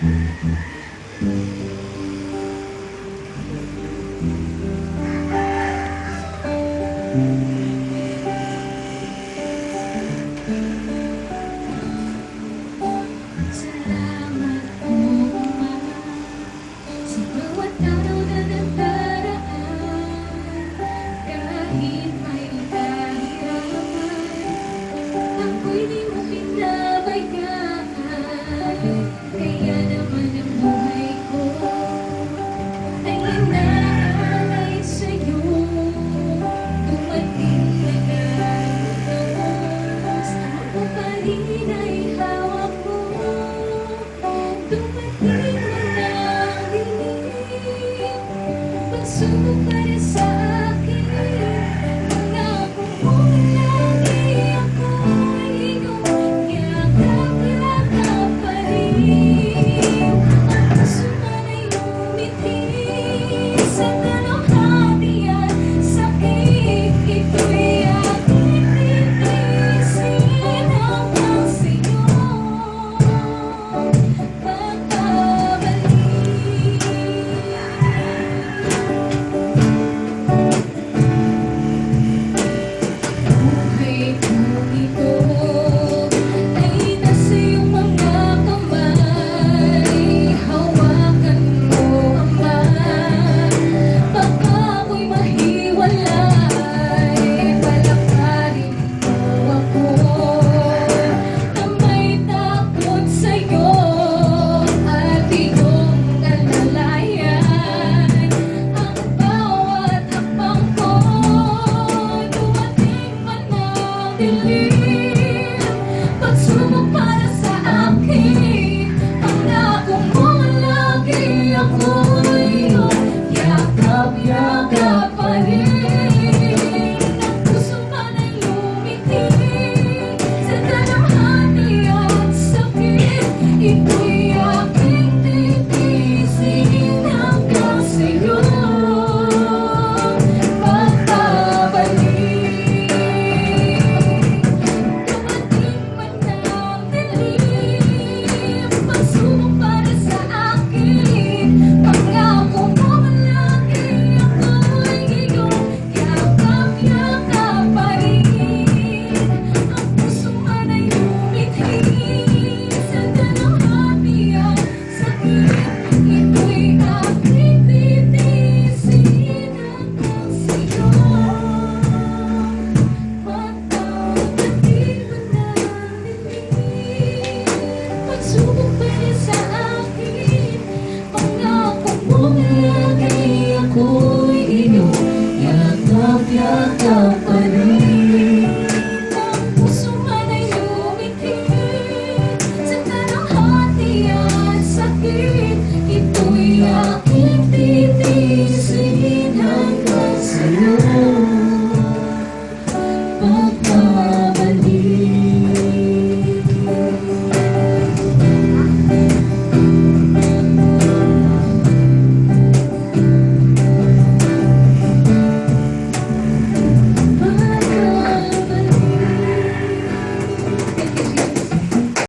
Salamat po, Ama, sa bawat araw na nakaraan. Kahit may kahirapan, ako'y di mo pinabayaan. Kaya naman ang buhay ko ay inaalay sa'yo. Dumating ka na lubos, ako pa rin ay hawak mo. Dumating man ang dilim, pagsubok